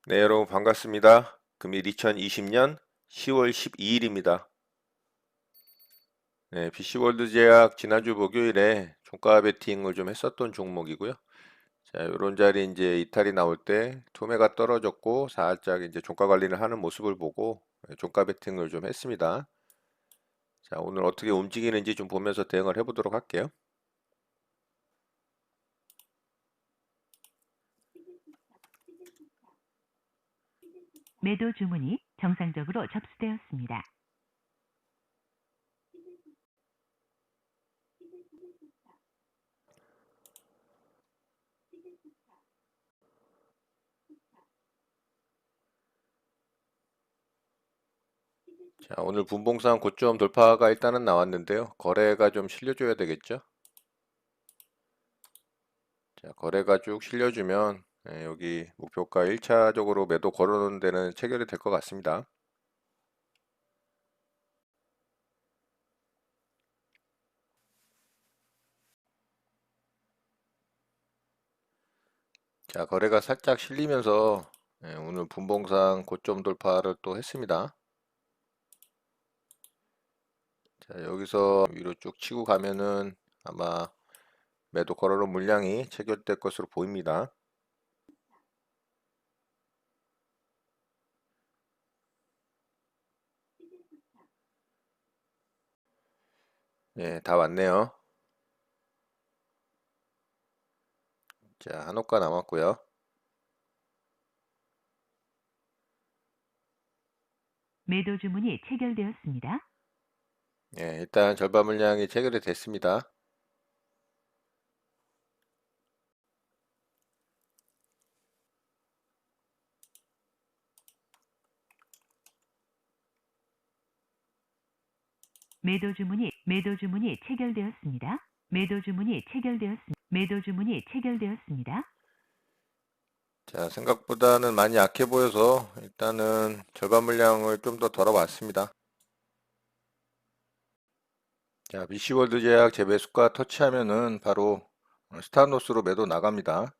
네, 여러분 반갑습니다. 금일 2020년 10월 12일입니다. 네, BC월드 제약 지난주 목요일에 종가 베팅을 좀 했었던 종목이고요. 자, 요런 자리 이제 이탈이 나올 때 투매가 떨어졌고 살짝 이제 종가 관리를 하는 모습을 보고 종가 베팅을 좀 했습니다. 자, 오늘 어떻게 움직이는지 좀 보면서 대응을 해보도록 할게요. 매도 주문이 정상적으로 접수되었습니다. 자, 오늘 분봉상 고점 돌파가 일단은 나왔는데요. 거래가 좀 실려줘야 되겠죠. 자, 거래가 쭉 실려주면 여기 목표가 1차적으로 매도 걸어놓은 데는 체결이 될 것 같습니다. 자, 거래가 살짝 실리면서 오늘 분봉상 고점 돌파를 또 했습니다. 자, 여기서 위로 쭉 치고 가면은 아마 매도 걸어놓은 물량이 체결될 것으로 보입니다. 예, 다 왔네요. 자, 한호가 남았고요. 매도 주문이 체결되었습니다. 예, 일단 절반 물량이 체결이 됐습니다. 매도 주문이 체결되었습니다. 매도 주문이 체결되었습니다. 자, 생각보다는 많이 약해 보여서 일단은 절반 물량을 좀 더 덜어봤습니다. 자, BC월드 제약 재매수가 터치하면은 바로 스타노스로 매도 나갑니다.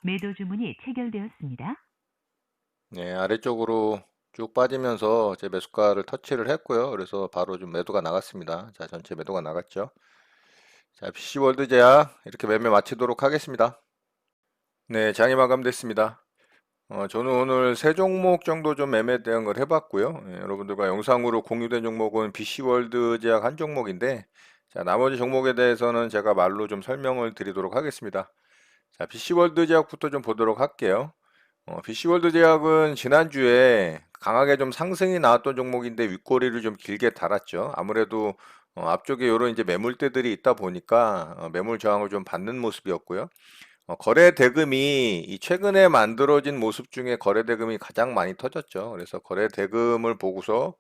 매도 주문이 체결되었습니다. 네, 아래쪽으로 쭉 빠지면서 제 매수가를 터치를 했고요. 그래서 바로 좀 매도가 나갔습니다. 자, 전체 매도가 나갔죠. 자, BC월드 제약 이렇게 매매 마치도록 하겠습니다. 네, 장이 마감됐습니다. 저는 오늘 세 종목 정도 좀 매매 대응을 해봤고요. 여러분들과 영상으로 공유된 종목은 BC월드 제약 한 종목인데, 자, 나머지 종목에 대해서는 제가 말로 좀 설명을 드리도록 하겠습니다. 자, BC월드 제약부터 좀 보도록 할게요. BC월드 제약은 지난주에 강하게 좀 상승이 나왔던 종목인데 윗꼬리를 좀 길게 달았죠. 아무래도 앞쪽에 이런 이제 매물대들이 있다 보니까 매물 저항을 좀 받는 모습이었고요. 거래 대금이 이 최근에 만들어진 모습 중에 거래 대금이 가장 많이 터졌죠. 그래서 거래 대금을 보고서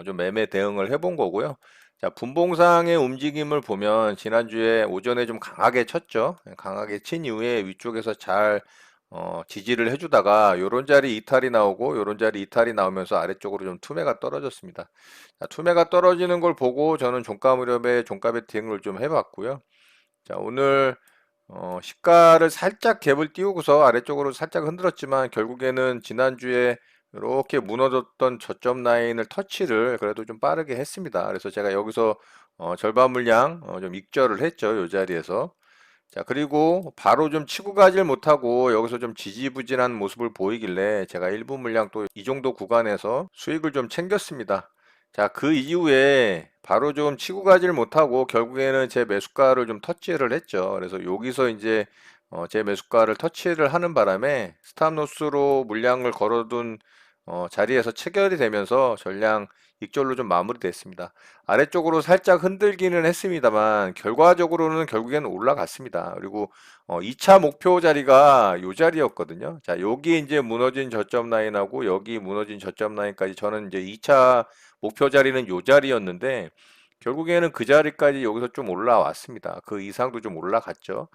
좀 매매 대응을 해본 거고요. 자, 분봉상의 움직임을 보면 지난주에 오전에 좀 강하게 쳤죠. 강하게 친 이후에 위쪽에서 잘 지지를 해주다가 요런 자리 이탈이 나오고 요런 자리 이탈이 나오면서 아래쪽으로 좀 투매가 떨어졌습니다. 자, 투매가 떨어지는 걸 보고 저는 종가 무렵에 종가 베팅을 좀 해봤고요. 자, 오늘 시가를 살짝 갭을 띄우고서 아래쪽으로 살짝 흔들었지만 결국에는 지난주에 이렇게 무너졌던 저점 라인을 터치를 그래도 좀 빠르게 했습니다. 그래서 제가 여기서 절반 물량 좀 익절을 했죠. 이 자리에서. 자, 그리고 바로 좀 치고 가질 못하고 여기서 좀 지지부진한 모습을 보이길래 제가 일부 물량 또 이 정도 구간에서 수익을 좀 챙겼습니다. 자, 그 이후에 바로 좀 치고 가질 못하고 결국에는 제 매수가를 좀 터치를 했죠. 그래서 여기서 이제 제 매수가를 터치를 하는 바람에 스탑로스로 물량을 걸어둔 자리에서 체결이 되면서 전량 익절로 좀 마무리됐습니다. 아래쪽으로 살짝 흔들기는 했습니다만 결과적으로는 결국에는 올라갔습니다. 그리고 2차 목표 자리가 이 자리였거든요. 자, 여기 이제 무너진 저점 라인하고 여기 무너진 저점 라인까지 저는 이제 2차 목표 자리는 이 자리였는데 결국에는 그 자리까지 여기서 좀 올라왔습니다. 그 이상도 좀 올라갔죠.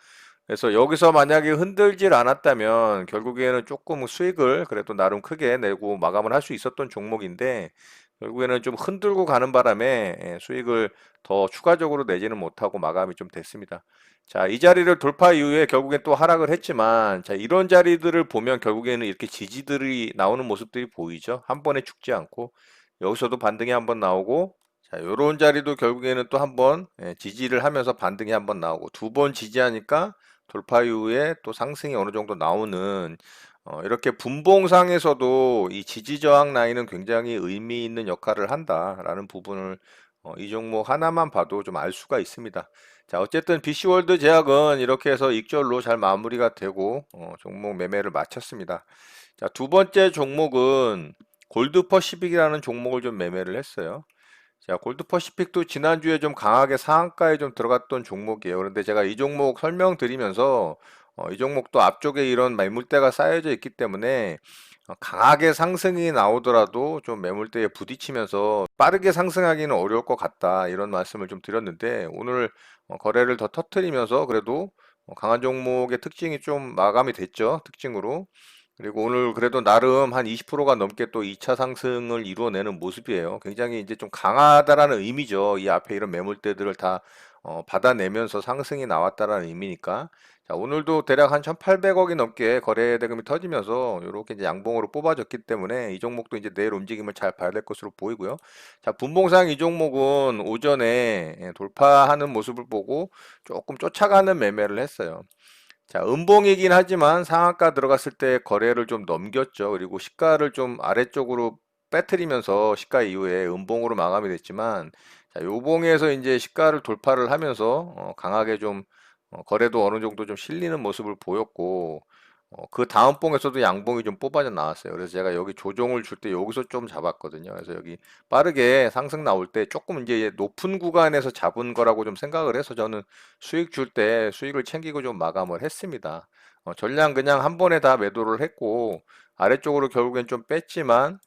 그래서 여기서 만약에 흔들질 않았다면 결국에는 조금 수익을 그래도 나름 크게 내고 마감을 할 수 있었던 종목인데 결국에는 좀 흔들고 가는 바람에 수익을 더 추가적으로 내지는 못하고 마감이 좀 됐습니다. 자, 이 자리를 돌파 이후에 결국엔 또 하락을 했지만, 자, 이런 자리들을 보면 결국에는 이렇게 지지들이 나오는 모습들이 보이죠. 한 번에 죽지 않고, 여기서도 반등이 한번 나오고, 자, 요런 자리도 결국에는 또 한 번 지지를 하면서 반등이 한번 나오고, 두 번 지지하니까 돌파 이후에 또 상승이 어느 정도 나오는 이렇게 분봉상에서도 이 지지 저항 라인은 굉장히 의미 있는 역할을 한다라는 부분을 이 종목 하나만 봐도 좀 알 수가 있습니다. 자, 어쨌든 BC월드 제약은 이렇게 해서 익절로 잘 마무리가 되고 종목 매매를 마쳤습니다. 자, 두 번째 종목은 골드퍼시픽이라는 종목을 좀 매매를 했어요. 자, 골드퍼시픽도 지난주에 좀 강하게 상한가에 좀 들어갔던 종목이에요. 그런데 제가 이 종목 설명드리면서 이 종목도 앞쪽에 이런 매물대가 쌓여져 있기 때문에 강하게 상승이 나오더라도 좀 매물대에 부딪히면서 빠르게 상승하기는 어려울 것 같다. 이런 말씀을 좀 드렸는데 오늘 거래를 더 터트리면서 그래도 강한 종목의 특징이 좀 마감이 됐죠. 특징으로. 그리고 오늘 그래도 나름 한 20%가 넘게 또 2차 상승을 이루어내는 모습이에요. 굉장히 이제 좀 강하다라는 의미죠. 이 앞에 이런 매물대들을 다 받아내면서 상승이 나왔다라는 의미니까. 자, 오늘도 대략 한 1,800억이 넘게 거래 대금이 터지면서 이렇게 이제 양봉으로 뽑아졌기 때문에 이 종목도 이제 내일 움직임을 잘 봐야 될 것으로 보이고요. 자, 분봉상 이 종목은 오전에 돌파하는 모습을 보고 조금 쫓아가는 매매를 했어요. 자, 음봉이긴 하지만 상한가 들어갔을 때 거래를 좀 넘겼죠. 그리고 시가를 좀 아래쪽으로 빼트리면서 시가 이후에 음봉으로 마감이 됐지만, 자, 요봉에서 이제 시가를 돌파를 하면서 강하게 좀 거래도 어느 정도 좀 실리는 모습을 보였고, 그 다음 봉에서도 양봉이 좀 뽑아져 나왔어요. 그래서 제가 여기 조정을 줄 때 여기서 좀 잡았거든요. 그래서 여기 빠르게 상승 나올 때 조금 이제 높은 구간에서 잡은 거라고 좀 생각을 해서 저는 수익 줄 때 수익을 챙기고 좀 마감을 했습니다. 전량 그냥 한 번에 다 매도를 했고 아래쪽으로 결국엔 좀 뺐지만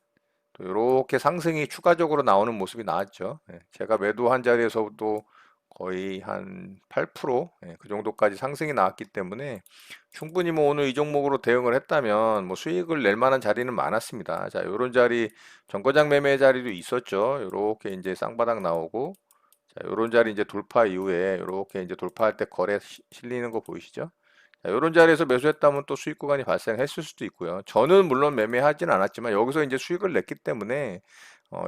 또 이렇게 상승이 추가적으로 나오는 모습이 나왔죠. 제가 매도한 자리에서도 거의 한 8%, 그 정도까지 상승이 나왔기 때문에 충분히 뭐 오늘 이 종목으로 대응을 했다면 뭐 수익을 낼 만한 자리는 많았습니다. 자, 요런 자리 정거장 매매 자리도 있었죠. 요렇게 이제 쌍바닥 나오고 자, 요런 자리 이제 돌파 이후에 요렇게 이제 돌파할 때 거래 실리는 거 보이시죠? 자, 요런 자리에서 매수했다면 또 수익 구간이 발생했을 수도 있고요. 저는 물론 매매하진 않았지만 여기서 이제 수익을 냈기 때문에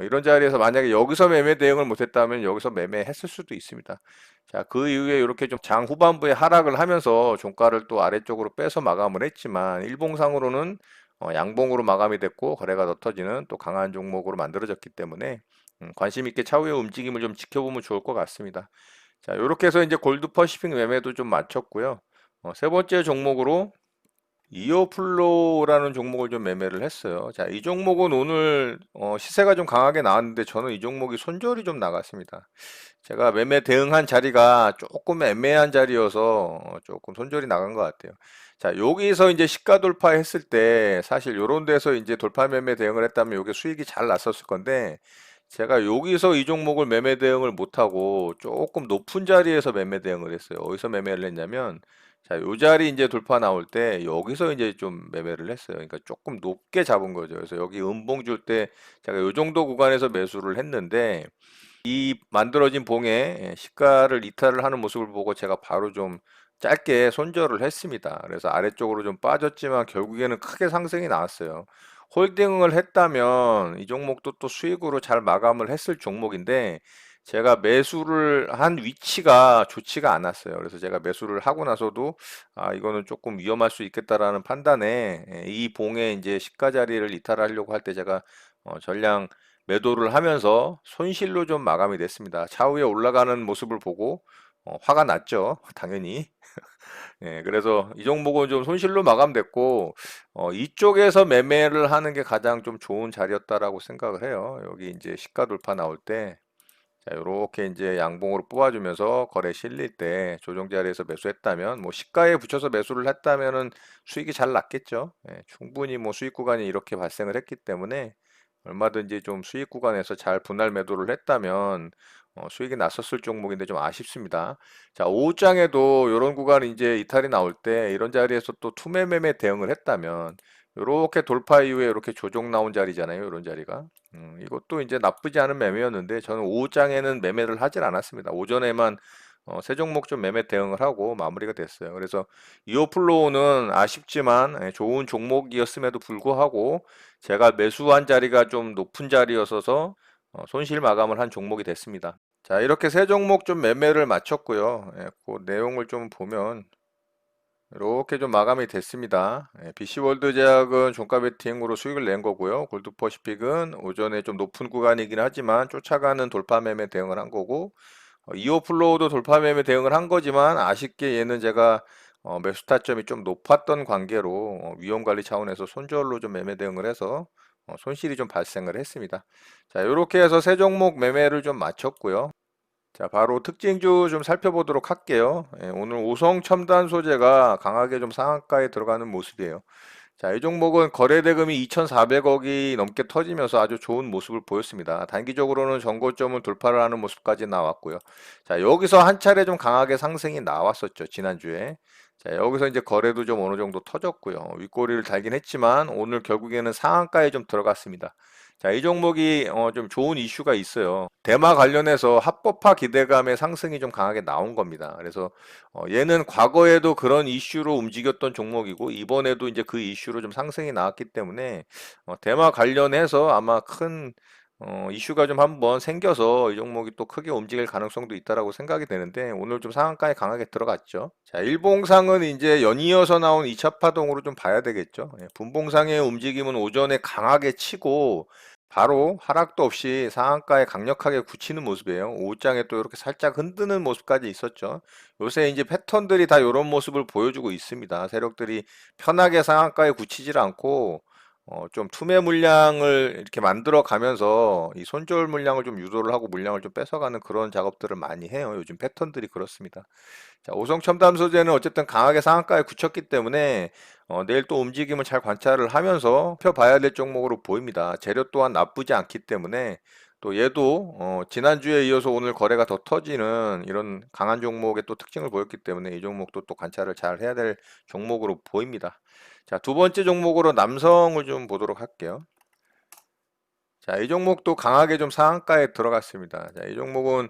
이런 자리에서 만약에 여기서 매매 대응을 못했다면 여기서 매매했을 수도 있습니다. 자, 그 이후에 이렇게 좀 장 후반부에 하락을 하면서 종가를 또 아래쪽으로 빼서 마감을 했지만 일봉상으로는 양봉으로 마감이 됐고 거래가 넣어지는 또 강한 종목으로 만들어졌기 때문에 관심 있게 차후의 움직임을 좀 지켜보면 좋을 것 같습니다. 자, 이렇게 해서 이제 골드 퍼시픽 매매도 좀 마쳤고요. 세 번째 종목으로 이어플로우라는 종목을 좀 매매를 했어요. 자, 이 종목은 오늘 시세가 좀 강하게 나왔는데 저는 이 종목이 손절이 좀 나갔습니다. 제가 매매 대응한 자리가 조금 애매한 자리여서 조금 손절이 나간 것 같아요. 자, 여기서 이제 시가 돌파했을 때 사실 요런 데서 이제 돌파 매매 대응을 했다면 이게 수익이 잘 났었을 건데 제가 여기서 이 종목을 매매 대응을 못하고 조금 높은 자리에서 매매 대응을 했어요. 어디서 매매를 했냐면 자, 요 자리 이제 돌파 나올 때 여기서 이제 좀 매매를 했어요. 그러니까 조금 높게 잡은 거죠. 그래서 여기 음봉 줄 때 제가 요 정도 구간에서 매수를 했는데 이 만들어진 봉에 시가를 이탈을 하는 모습을 보고 제가 바로 좀 짧게 손절을 했습니다. 그래서 아래쪽으로 좀 빠졌지만 결국에는 크게 상승이 나왔어요. 홀딩을 했다면 이 종목도 또 수익으로 잘 마감을 했을 종목인데 제가 매수를 한 위치가 좋지가 않았어요. 그래서 제가 매수를 하고 나서도 이거는 조금 위험할 수 있겠다라는 판단에 이 봉에 이제 시가 자리를 이탈하려고 할 때 제가 전량 매도를 하면서 손실로 좀 마감이 됐습니다. 차후에 올라가는 모습을 보고 화가 났죠. 당연히. 예, 그래서 이 종목은 좀 손실로 마감됐고 이쪽에서 매매를 하는 게 가장 좀 좋은 자리였다라고 생각을 해요. 여기 이제 시가 돌파 나올 때 자, 요렇게 이제 양봉으로 뽑아주면서 거래 실릴 때 조정 자리에서 매수했다면 뭐 시가에 붙여서 매수를 했다면은 수익이 잘 났겠죠. 예, 충분히 뭐 수익 구간이 이렇게 발생을 했기 때문에 얼마든지 좀 수익 구간에서 잘 분할 매도를 했다면 수익이 났었을 종목인데 좀 아쉽습니다. 자, 오후장에도 이런 구간 이제 이탈이 나올 때 이런 자리에서 또 투매 매매 대응을 했다면 요렇게 돌파 이후에 이렇게 조정 나온 자리잖아요. 이런 자리가. 이것도 이제 나쁘지 않은 매매였는데 저는 오후장에는 매매를 하질 않았습니다. 오전에만 세 종목 좀 매매 대응을 하고 마무리가 됐어요. 그래서 이오플로우는 아쉽지만 좋은 종목이었음에도 불구하고 제가 매수한 자리가 좀 높은 자리였어서 손실 마감을 한 종목이 됐습니다. 자, 이렇게 세 종목 좀 매매를 마쳤고요. 그 내용을 좀 보면 이렇게 좀 마감이 됐습니다. BC월드 제약은 종가 베팅으로 수익을 낸 거고요. 골드퍼시픽은 오전에 좀 높은 구간이긴 하지만 쫓아가는 돌파 매매 대응을 한 거고, 이오플로우도 돌파 매매 대응을 한 거지만 아쉽게 얘는 제가 매수 타점이 좀 높았던 관계로 위험 관리 차원에서 손절로 좀 매매 대응을 해서 손실이 좀 발생을 했습니다. 자, 이렇게 해서 세 종목 매매를 좀 마쳤고요. 자, 바로 특징주 좀 살펴보도록 할게요. 오늘 오성 첨단 소재가 강하게 좀 상한가에 들어가는 모습이에요. 자, 이 종목은 거래 대금이 2,400억이 넘게 터지면서 아주 좋은 모습을 보였습니다. 단기적으로는 전고점을 돌파를 하는 모습까지 나왔고요. 자, 여기서 한 차례 좀 강하게 상승이 나왔었죠, 지난주에. 자, 여기서 이제 거래도 좀 어느 정도 터졌고요. 윗꼬리를 달긴 했지만 오늘 결국에는 상한가에 좀 들어갔습니다. 자, 이 종목이 좀 좋은 이슈가 있어요. 대마 관련해서 합법화 기대감의 상승이 좀 강하게 나온 겁니다. 그래서 얘는 과거에도 그런 이슈로 움직였던 종목이고 이번에도 이제 그 이슈로 좀 상승이 나왔기 때문에 대마 관련해서 아마 큰 이슈가 좀 한번 생겨서 이 종목이 또 크게 움직일 가능성도 있다라고 생각이 되는데 오늘 좀 상한가에 강하게 들어갔죠. 자, 일봉상은 이제 연이어서 나온 2차 파동으로 좀 봐야 되겠죠. 분봉상의 움직임은 오전에 강하게 치고 바로 하락도 없이 상한가에 강력하게 굳히는 모습이에요. 오후장에 또 이렇게 살짝 흔드는 모습까지 있었죠. 요새 이제 패턴들이 다 이런 모습을 보여주고 있습니다. 세력들이 편하게 상한가에 굳히질 않고 좀 투매 물량을 이렇게 만들어 가면서 이 손절 물량을 좀 유도를 하고 물량을 좀 뺏어가는 그런 작업들을 많이 해요. 요즘 패턴들이 그렇습니다. 자, 오성첨단 소재는 어쨌든 강하게 상한가에 굳혔기 때문에 내일 또 움직임을 잘 관찰을 하면서 펴봐야 될 종목으로 보입니다. 재료 또한 나쁘지 않기 때문에 또 얘도 지난주에 이어서 오늘 거래가 더 터지는 이런 강한 종목의 또 특징을 보였기 때문에 이 종목도 또 관찰을 잘 해야 될 종목으로 보입니다. 자, 두 번째 종목으로 남성을 좀 보도록 할게요. 자, 이 종목도 강하게 좀 상한가에 들어갔습니다. 자, 이 종목은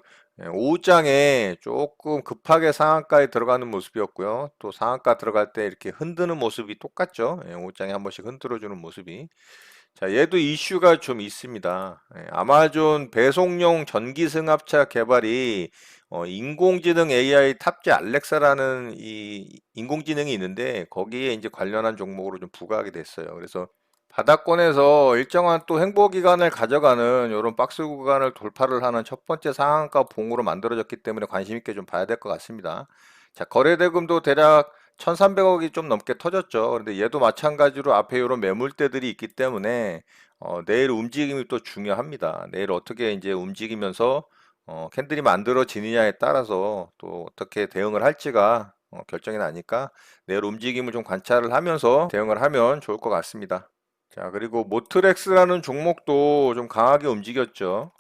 오후장에 조금 급하게 상한가에 들어가는 모습이었고요. 또 상한가 들어갈 때 이렇게 흔드는 모습이 똑같죠. 오후장에 한 번씩 흔들어주는 모습이. 자, 얘도 이슈가 좀 있습니다. 아마존 배송용 전기 승합차 개발이 인공지능 AI 탑재 알렉사라는 이 인공지능이 있는데 거기에 이제 관련한 종목으로 좀 부과하게 됐어요. 그래서 바닥권에서 일정한 또 행보 기간을 가져가는 이런 박스 구간을 돌파를 하는 첫 번째 상한가 봉으로 만들어졌기 때문에 관심 있게 좀 봐야 될 것 같습니다. 자, 거래 대금도 대략 1,300억이 좀 넘게 터졌죠. 그런데 얘도 마찬가지로 앞에 이런 매물대들이 있기 때문에 내일 움직임이 또 중요합니다. 내일 어떻게 이제 움직이면서 캔들이 만들어지느냐에 따라서 또 어떻게 대응을 할지가 결정이 나니까 내일 움직임을 좀 관찰을 하면서 대응을 하면 좋을 것 같습니다. 자, 그리고 모트렉스라는 종목도 좀 강하게 움직였죠.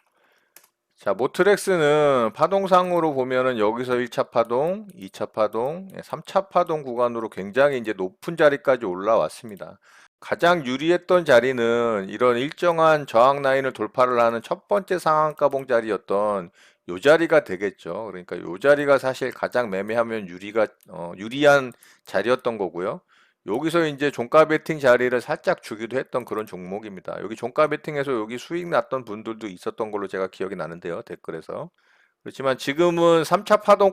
자, 모트렉스는 파동상으로 보면은 여기서 1차 파동, 2차 파동, 3차 파동 구간으로 굉장히 이제 높은 자리까지 올라왔습니다. 가장 유리했던 자리는 이런 일정한 저항 라인을 돌파를 하는 첫 번째 상한가봉 자리였던 요 자리가 되겠죠. 그러니까 요 자리가 사실 가장 매매하면 유리한 자리였던 거고요. 여기서 이제 종가 베팅 자리를 살짝 주기도 했던 그런 종목입니다. 여기 종가 베팅에서 여기 수익 났던 분들도 있었던 걸로 제가 기억이 나는데요. 댓글에서. 그렇지만 지금은 3차 파동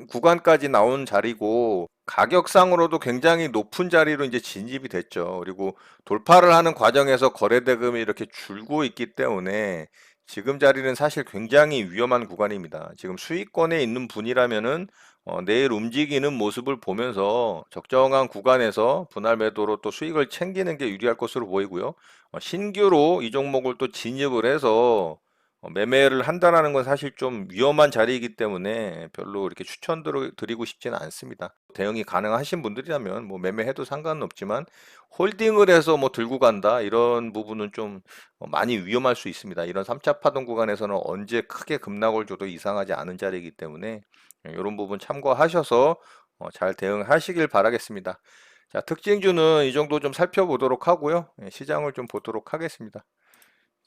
구간까지 나온 자리고 가격상으로도 굉장히 높은 자리로 이제 진입이 됐죠. 그리고 돌파를 하는 과정에서 거래 대금이 이렇게 줄고 있기 때문에 지금 자리는 사실 굉장히 위험한 구간입니다. 지금 수익권에 있는 분이라면은 내일 움직이는 모습을 보면서 적정한 구간에서 분할 매도로 또 수익을 챙기는 게 유리할 것으로 보이고요. 신규로 이 종목을 또 진입을 해서 매매를 한다라는 건 사실 좀 위험한 자리이기 때문에 별로 이렇게 추천드리고 싶지는 않습니다. 대응이 가능하신 분들이라면 뭐 매매해도 상관은 없지만 홀딩을 해서 뭐 들고 간다 이런 부분은 좀 많이 위험할 수 있습니다. 이런 3차 파동 구간에서는 언제 크게 급락을 줘도 이상하지 않은 자리이기 때문에 이런 부분 참고하셔서 잘 대응하시길 바라겠습니다. 자, 특징주는 이 정도 좀 살펴보도록 하고요. 시장을 좀 보도록 하겠습니다.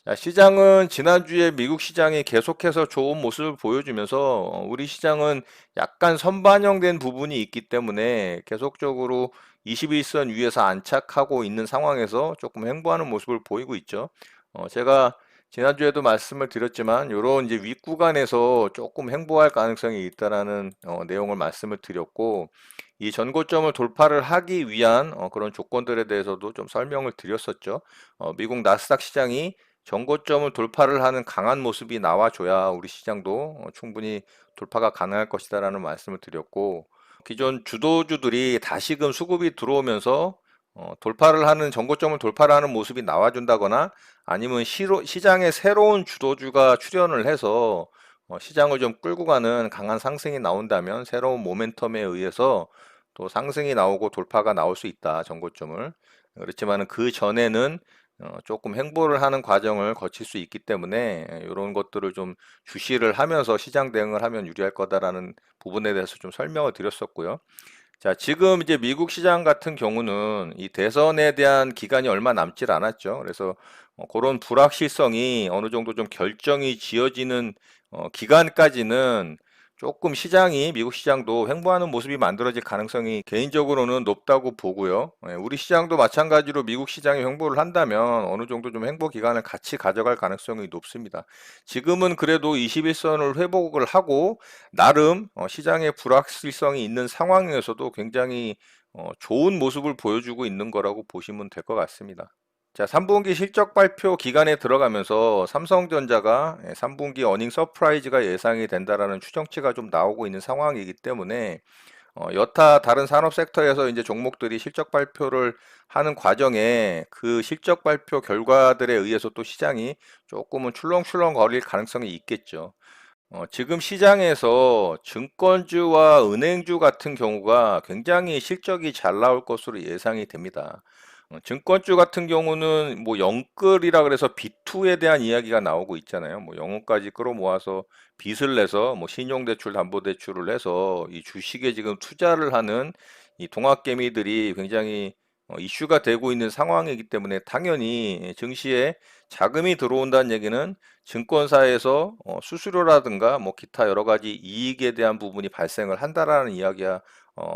자, 시장은 지난주에 미국 시장이 계속해서 좋은 모습을 보여주면서 우리 시장은 약간 선반영된 부분이 있기 때문에 계속적으로 21선 위에서 안착하고 있는 상황에서 조금 횡보하는 모습을 보이고 있죠. 제가 지난주에도 말씀을 드렸지만 이런 이제 윗구간에서 조금 횡보할 가능성이 있다라는 내용을 말씀을 드렸고 이 전고점을 돌파를 하기 위한 그런 조건들에 대해서도 좀 설명을 드렸었죠. 미국 나스닥 시장이 전고점을 돌파를 하는 강한 모습이 나와줘야 우리 시장도 충분히 돌파가 가능할 것이다라는 말씀을 드렸고 기존 주도주들이 다시금 수급이 들어오면서 돌파를 하는 전고점을 돌파를 하는 모습이 나와준다거나 아니면 시장에 새로운 주도주가 출현을 해서 시장을 좀 끌고 가는 강한 상승이 나온다면 새로운 모멘텀에 의해서 또 상승이 나오고 돌파가 나올 수 있다 전고점을. 그렇지만 그 전에는 조금 횡보를 하는 과정을 거칠 수 있기 때문에 이런 것들을 좀 주시를 하면서 시장 대응을 하면 유리할 거다라는 부분에 대해서 좀 설명을 드렸었고요. 자, 지금 이제 미국 시장 같은 경우는 이 대선에 대한 기간이 얼마 남질 않았죠. 그래서 그런 불확실성이 어느 정도 좀 결정이 지어지는 기간까지는 조금 시장이 미국 시장도 횡보하는 모습이 만들어질 가능성이 개인적으로는 높다고 보고요. 우리 시장도 마찬가지로 미국 시장이 횡보를 한다면 어느 정도 좀 횡보 기간을 같이 가져갈 가능성이 높습니다. 지금은 그래도 21선을 회복을 하고 나름 시장의 불확실성이 있는 상황에서도 굉장히 좋은 모습을 보여주고 있는 거라고 보시면 될 것 같습니다. 자, 3분기 실적 발표 기간에 들어가면서 삼성전자가 3분기 어닝 서프라이즈가 예상이 된다라는 추정치가 좀 나오고 있는 상황이기 때문에 여타 다른 산업 섹터에서 이제 종목들이 실적 발표를 하는 과정에 그 실적 발표 결과들에 의해서 또 시장이 조금은 출렁출렁 거릴 가능성이 있겠죠. 지금 시장에서 증권주와 은행주 같은 경우가 굉장히 실적이 잘 나올 것으로 예상이 됩니다. 증권주 같은 경우는 뭐 영끌이라 그래서 B2에 대한 이야기가 나오고 있잖아요. 뭐 영혼까지 끌어모아서 빚을 내서 뭐 신용대출, 담보대출을 해서 이 주식에 지금 투자를 하는 이 동학개미들이 굉장히 이슈가 되고 있는 상황이기 때문에 당연히 증시에 자금이 들어온다는 얘기는 증권사에서 수수료라든가 뭐 기타 여러 가지 이익에 대한 부분이 발생을 한다라는 이야기가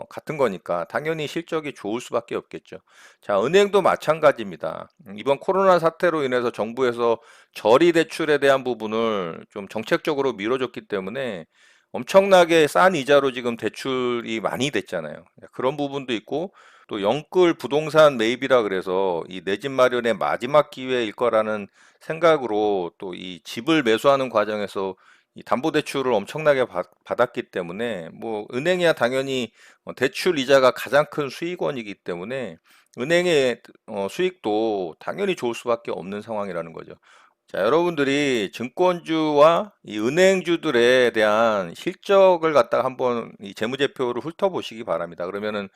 같은 거니까 당연히 실적이 좋을 수밖에 없겠죠. 자, 은행도 마찬가지입니다. 이번 코로나 사태로 인해서 정부에서 저리 대출에 대한 부분을 좀 정책적으로 밀어줬기 때문에 엄청나게 싼 이자로 지금 대출이 많이 됐잖아요. 그런 부분도 있고 또 영끌 부동산 매입이라 그래서 이 내 집 마련의 마지막 기회일 거라는 생각으로 또 이 집을 매수하는 과정에서 이 담보대출을 엄청나게 받았기 때문에 뭐 은행이야 당연히 대출 이자가 가장 큰 수익원이기 때문에 은행의 수익도 당연히 좋을 수밖에 없는 상황이라는 거죠. 자, 여러분들이 증권주와 이 은행주들에 대한 실적을 갖다가 한번 이 재무제표를 훑어보시기 바랍니다. 그러면은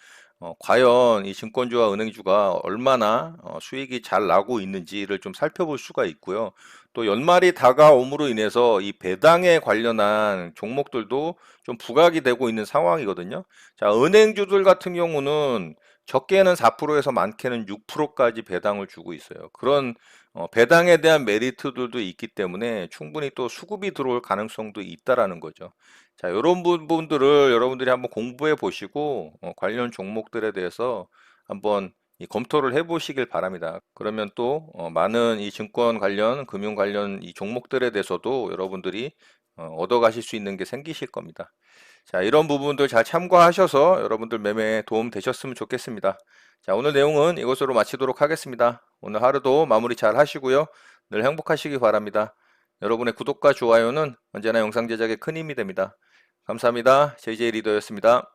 과연 이 증권주와 은행주가 얼마나 수익이 잘 나고 있는지를 좀 살펴볼 수가 있고요. 또 연말이 다가옴으로 인해서 이 배당에 관련한 종목들도 좀 부각이 되고 있는 상황이거든요. 자, 은행주들 같은 경우는 적게는 4%에서 많게는 6%까지 배당을 주고 있어요. 그런 배당에 대한 메리트들도 있기 때문에 충분히 또 수급이 들어올 가능성도 있다라는 거죠. 자, 이런 부분들을 여러분들이 한번 공부해 보시고 관련 종목들에 대해서 한번 이 검토를 해 보시길 바랍니다. 그러면 또 많은 이 증권 관련, 금융 관련 이 종목들에 대해서도 여러분들이 얻어 가실 수 있는 게 생기실 겁니다. 자, 이런 부분들 잘 참고하셔서 여러분들 매매에 도움 되셨으면 좋겠습니다. 자, 오늘 내용은 이것으로 마치도록 하겠습니다. 오늘 하루도 마무리 잘 하시고요. 늘 행복하시기 바랍니다. 여러분의 구독과 좋아요는 언제나 영상 제작에 큰 힘이 됩니다. 감사합니다. JJ 리더였습니다.